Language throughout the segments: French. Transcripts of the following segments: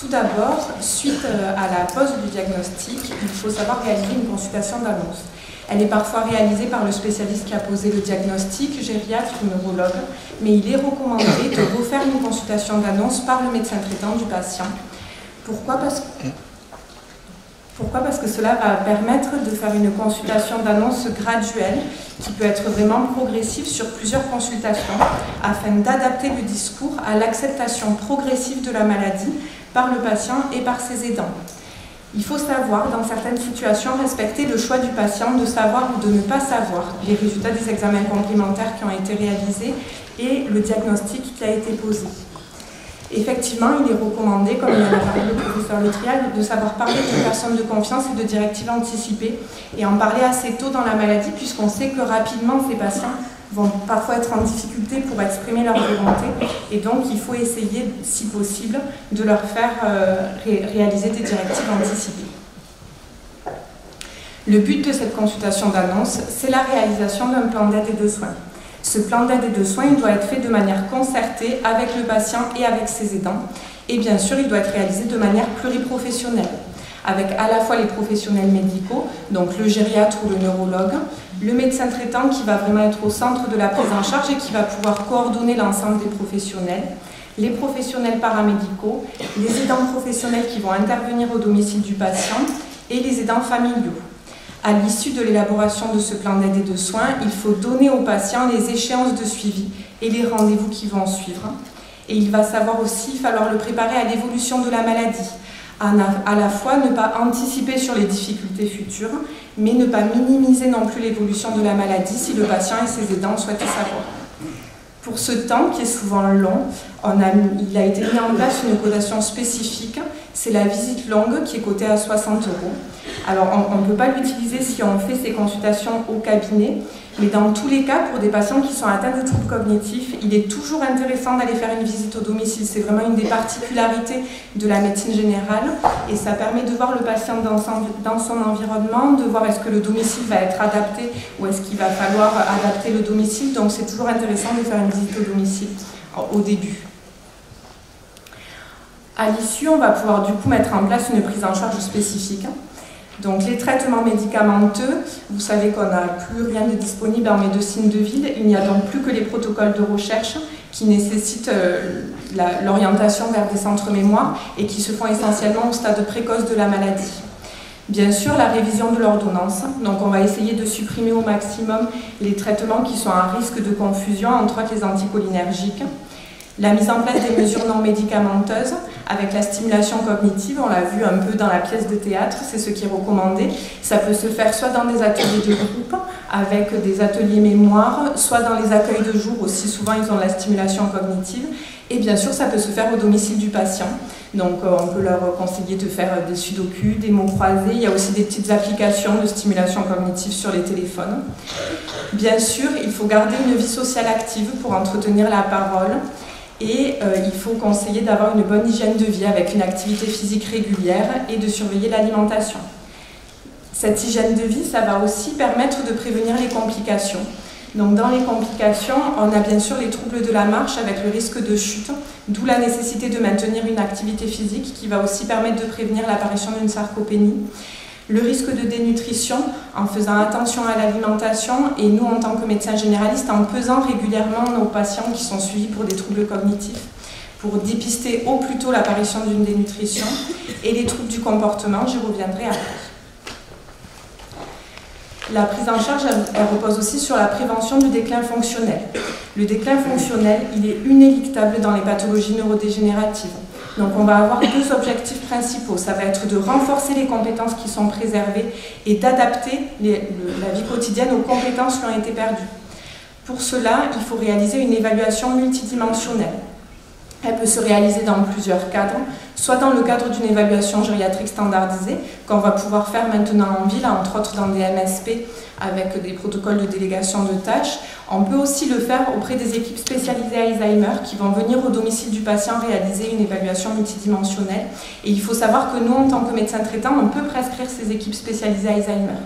Tout d'abord, suite à la pose du diagnostic, il faut savoir réaliser une consultation d'annonce. Elle est parfois réalisée par le spécialiste qui a posé le diagnostic, gériatre ou neurologue, mais il est recommandé de refaire une consultation d'annonce par le médecin traitant du patient. Pourquoi ? Parce que cela va permettre de faire une consultation d'annonce graduelle qui peut être vraiment progressive sur plusieurs consultations afin d'adapter le discours à l'acceptation progressive de la maladie par le patient et par ses aidants. Il faut savoir, dans certaines situations, respecter le choix du patient de savoir ou de ne pas savoir les résultats des examens complémentaires qui ont été réalisés et le diagnostic qui a été posé. Effectivement, il est recommandé, comme il en a parlé le professeur Letrial, de savoir parler de personnes de confiance et de directives anticipées et en parler assez tôt dans la maladie puisqu'on sait que rapidement ces patients vont parfois être en difficulté pour exprimer leur volonté et donc il faut essayer, si possible, de leur faire réaliser des directives anticipées. Le but de cette consultation d'annonce, c'est la réalisation d'un plan d'aide et de soins. Ce plan d'aide et de soins il doit être fait de manière concertée avec le patient et avec ses aidants. Et bien sûr, il doit être réalisé de manière pluriprofessionnelle, avec à la fois les professionnels médicaux, donc le gériatre ou le neurologue, le médecin traitant qui va vraiment être au centre de la prise en charge et qui va pouvoir coordonner l'ensemble des professionnels, les professionnels paramédicaux, les aidants professionnels qui vont intervenir au domicile du patient et les aidants familiaux. À l'issue de l'élaboration de ce plan d'aide et de soins, il faut donner aux patients les échéances de suivi et les rendez-vous qui vont suivre. Et il va falloir le préparer à l'évolution de la maladie. À la fois ne pas anticiper sur les difficultés futures, mais ne pas minimiser non plus l'évolution de la maladie si le patient et ses aidants souhaitent savoir. Pour ce temps, qui est souvent long, il a été mis en place une cotation spécifique, c'est la visite longue qui est cotée à 60 €. Alors on ne peut pas l'utiliser si on fait ces consultations au cabinet, mais dans tous les cas, pour des patients qui sont atteints de troubles cognitifs, il est toujours intéressant d'aller faire une visite au domicile. C'est vraiment une des particularités de la médecine générale et ça permet de voir le patient dans son environnement, de voir est-ce que le domicile va être adapté ou est-ce qu'il va falloir adapter le domicile. Donc c'est toujours intéressant de faire une visite au domicile au début. À l'issue, on va pouvoir du coup mettre en place une prise en charge spécifique. Donc les traitements médicamenteux, vous savez qu'on n'a plus rien de disponible en médecine de ville, il n'y a donc plus que les protocoles de recherche qui nécessitent l'orientation vers des centres mémoire et qui se font essentiellement au stade précoce de la maladie. Bien sûr, la révision de l'ordonnance, donc on va essayer de supprimer au maximum les traitements qui sont à risque de confusion, entre autres les anticholinergiques. La mise en place des mesures non médicamenteuses avec la stimulation cognitive, on l'a vu un peu dans la pièce de théâtre, c'est ce qui est recommandé. Ça peut se faire soit dans des ateliers de groupe avec des ateliers mémoire, soit dans les accueils de jour, aussi souvent ils ont de la stimulation cognitive. Et bien sûr, ça peut se faire au domicile du patient. Donc on peut leur conseiller de faire des sudoku, des mots croisés. Il y a aussi des petites applications de stimulation cognitive sur les téléphones. Bien sûr, il faut garder une vie sociale active pour entretenir la parole. Et il faut conseiller d'avoir une bonne hygiène de vie avec une activité physique régulière et de surveiller l'alimentation. Cette hygiène de vie, ça va aussi permettre de prévenir les complications. Donc dans les complications, on a bien sûr les troubles de la marche avec le risque de chute, d'où la nécessité de maintenir une activité physique qui va aussi permettre de prévenir l'apparition d'une sarcopénie. Le risque de dénutrition en faisant attention à l'alimentation et nous en tant que médecins généralistes en pesant régulièrement nos patients qui sont suivis pour des troubles cognitifs pour dépister au plus tôt l'apparition d'une dénutrition et les troubles du comportement, j'y reviendrai après. La prise en charge, elle repose aussi sur la prévention du déclin fonctionnel. Le déclin fonctionnel, il est inéluctable dans les pathologies neurodégénératives. Donc on va avoir deux objectifs principaux. Ça va être de renforcer les compétences qui sont préservées et d'adapter la vie quotidienne aux compétences qui ont été perdues. Pour cela, il faut réaliser une évaluation multidimensionnelle. Elle peut se réaliser dans plusieurs cadres, soit dans le cadre d'une évaluation gériatrique standardisée, qu'on va pouvoir faire maintenant en ville, entre autres dans des MSP, avec des protocoles de délégation de tâches. On peut aussi le faire auprès des équipes spécialisées Alzheimer qui vont venir au domicile du patient réaliser une évaluation multidimensionnelle. Et il faut savoir que nous, en tant que médecins traitants, on peut prescrire ces équipes spécialisées Alzheimer.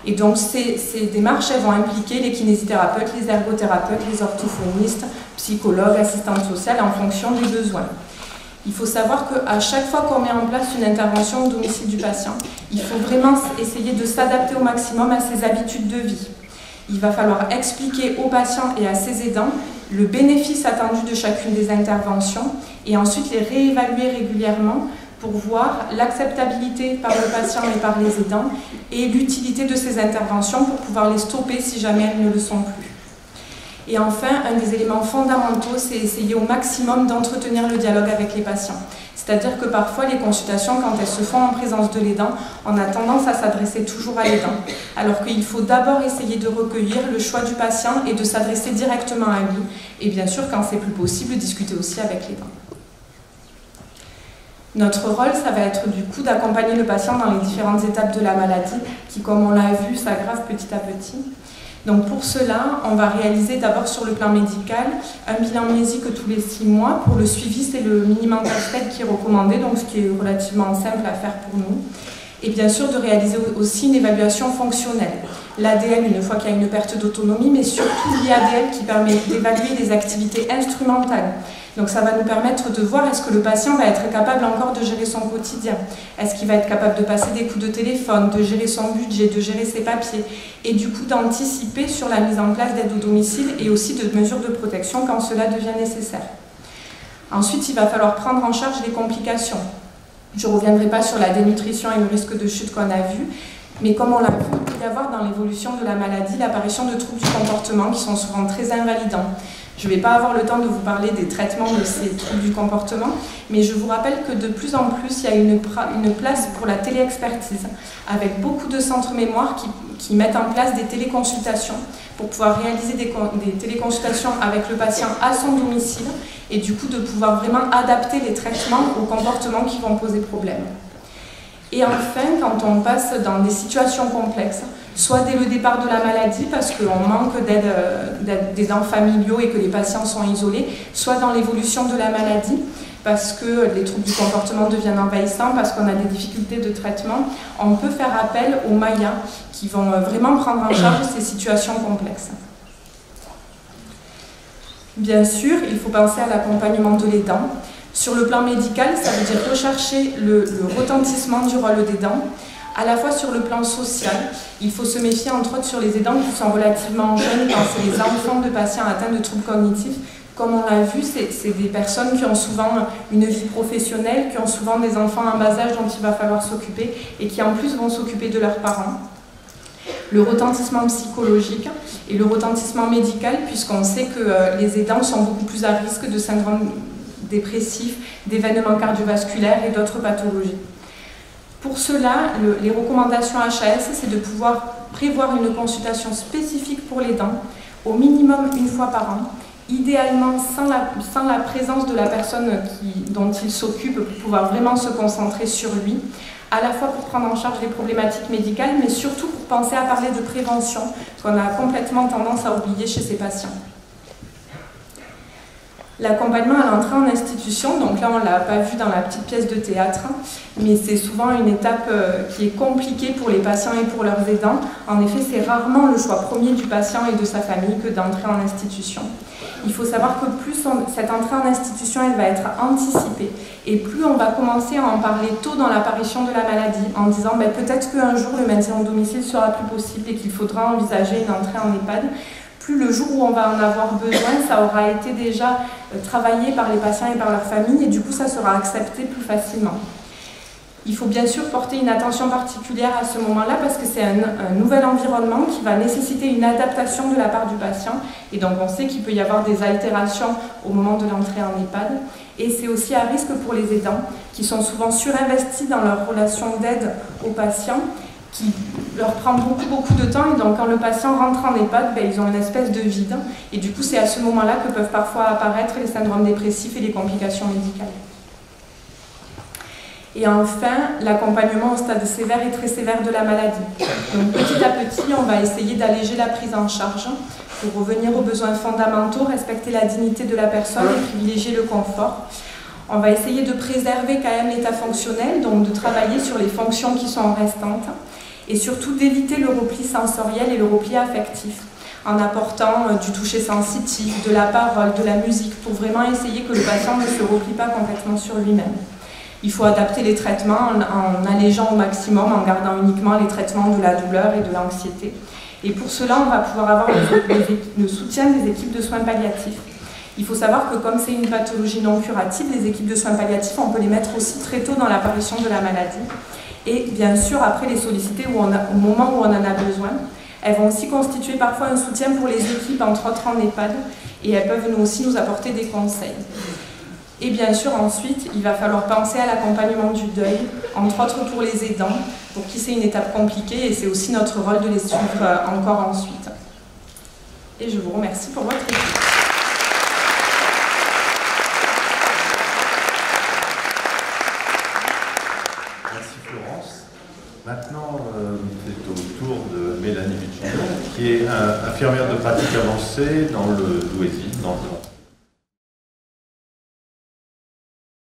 Et donc ces démarches, elles vont impliquer les kinésithérapeutes, les ergothérapeutes, les orthophonistes, psychologues, assistantes sociales en fonction des besoins. Il faut savoir qu'à chaque fois qu'on met en place une intervention au domicile du patient, il faut vraiment essayer de s'adapter au maximum à ses habitudes de vie. Il va falloir expliquer aux patients et à ses aidants le bénéfice attendu de chacune des interventions et ensuite les réévaluer régulièrement pour voir l'acceptabilité par le patient et par les aidants et l'utilité de ces interventions pour pouvoir les stopper si jamais elles ne le sont plus. Et enfin, un des éléments fondamentaux, c'est essayer au maximum d'entretenir le dialogue avec les patients. C'est-à-dire que parfois, les consultations, quand elles se font en présence de l'aidant, on a tendance à s'adresser toujours à l'aidant. Alors qu'il faut d'abord essayer de recueillir le choix du patient et de s'adresser directement à lui. Et bien sûr, quand c'est plus possible, discuter aussi avec l'aidant. Notre rôle, ça va être du coup d'accompagner le patient dans les différentes étapes de la maladie qui, comme on l'a vu, s'aggravent petit à petit. Donc pour cela, on va réaliser d'abord sur le plan médical un bilan mnésique tous les 6 mois. Pour le suivi, c'est le minimum SPED qui est recommandé, donc ce qui est relativement simple à faire pour nous. Et bien sûr de réaliser aussi une évaluation fonctionnelle. L'ADL une fois qu'il y a une perte d'autonomie, mais surtout l'IADL qui permet d'évaluer les activités instrumentales. Donc ça va nous permettre de voir est-ce que le patient va être capable encore de gérer son quotidien, est-ce qu'il va être capable de passer des coups de téléphone, de gérer son budget, de gérer ses papiers, et du coup d'anticiper sur la mise en place d'aide au domicile et aussi de mesures de protection quand cela devient nécessaire. Ensuite, il va falloir prendre en charge les complications. Je ne reviendrai pas sur la dénutrition et le risque de chute qu'on a vu, mais comme on l'a vu, il peut y avoir dans l'évolution de la maladie l'apparition de troubles du comportement qui sont souvent très invalidants. Je ne vais pas avoir le temps de vous parler des traitements de ces troubles du comportement, mais je vous rappelle que de plus en plus, il y a une place pour la téléexpertise, avec beaucoup de centres mémoire qui mettent en place des téléconsultations pour pouvoir réaliser des téléconsultations avec le patient à son domicile et du coup de pouvoir vraiment adapter les traitements aux comportements qui vont poser problème. Et enfin, quand on passe dans des situations complexes, soit dès le départ de la maladie, parce qu'on manque d'aidants familiaux et que les patients sont isolés, soit dans l'évolution de la maladie, parce que les troubles du comportement deviennent envahissants, parce qu'on a des difficultés de traitement, on peut faire appel aux Mayas qui vont vraiment prendre en charge ces situations complexes. Bien sûr, il faut penser à l'accompagnement de l'aidant. Sur le plan médical, ça veut dire rechercher le retentissement du rôle d'aidant. À la fois sur le plan social, il faut se méfier entre autres sur les aidants qui sont relativement jeunes quand c'est les enfants de patients atteints de troubles cognitifs. Comme on l'a vu, c'est des personnes qui ont souvent une vie professionnelle, qui ont souvent des enfants en bas âge dont il va falloir s'occuper et qui en plus vont s'occuper de leurs parents. Le retentissement psychologique et le retentissement médical, puisqu'on sait que les aidants sont beaucoup plus à risque de syndrome dépressif, d'événements cardiovasculaires et d'autres pathologies. Pour cela, les recommandations HAS, c'est de pouvoir prévoir une consultation spécifique pour l'aidant, au minimum une fois par an, idéalement sans la présence de la personne dont il s'occupe pour pouvoir vraiment se concentrer sur lui, à la fois pour prendre en charge les problématiques médicales, mais surtout pour penser à parler de prévention, qu'on a complètement tendance à oublier chez ces patients. L'accompagnement à l'entrée en institution, donc là on ne l'a pas vu dans la petite pièce de théâtre, mais c'est souvent une étape qui est compliquée pour les patients et pour leurs aidants. En effet, c'est rarement le choix premier du patient et de sa famille que d'entrer en institution. Il faut savoir que plus cette entrée en institution elle va être anticipée et plus on va commencer à en parler tôt dans l'apparition de la maladie en disant peut-être qu'un jour le maintien au domicile sera plus possible et qu'il faudra envisager une entrée en EHPAD. Plus le jour où on va en avoir besoin, ça aura été déjà travaillé par les patients et par leur famille et du coup ça sera accepté plus facilement. Il faut bien sûr porter une attention particulière à ce moment-là parce que c'est un nouvel environnement qui va nécessiter une adaptation de la part du patient et donc on sait qu'il peut y avoir des altérations au moment de l'entrée en EHPAD et c'est aussi à risque pour les aidants qui sont souvent surinvestis dans leur relation d'aide aux patients qui leur prend beaucoup de temps et donc quand le patient rentre en EHPAD, ils ont une espèce de vide et du coup c'est à ce moment-là que peuvent parfois apparaître les syndromes dépressifs et les complications médicales. Et enfin, l'accompagnement au stade sévère et très sévère de la maladie. Donc petit à petit, on va essayer d'alléger la prise en charge pour revenir aux besoins fondamentaux, respecter la dignité de la personne et privilégier le confort. On va essayer de préserver quand même l'état fonctionnel, donc de travailler sur les fonctions qui sont restantes et surtout d'éviter le repli sensoriel et le repli affectif. en apportant du toucher sensitif, de la parole, de la musique, pour vraiment essayer que le patient ne se replie pas complètement sur lui-même. Il faut adapter les traitements en allégeant au maximum, en gardant uniquement les traitements de la douleur et de l'anxiété. Et pour cela, on va pouvoir avoir le soutien des équipes de soins palliatifs. Il faut savoir que comme c'est une pathologie non curative, les équipes de soins palliatifs, on peut les mettre aussi très tôt dans l'apparition de la maladie. Et bien sûr, après les solliciter au moment où on en a besoin. Elles vont aussi constituer parfois un soutien pour les équipes, entre autres en EHPAD, et elles peuvent aussi nous apporter des conseils. Et bien sûr, ensuite, il va falloir penser à l'accompagnement du deuil, entre autres pour les aidants, pour qui c'est une étape compliquée, et c'est aussi notre rôle de les suivre encore ensuite. Et je vous remercie pour votre écoute. Merci Florence. Maintenant, c'est au tour de Mélanie Vichamon, qui est infirmière de pratique avancée dans le Douaisis.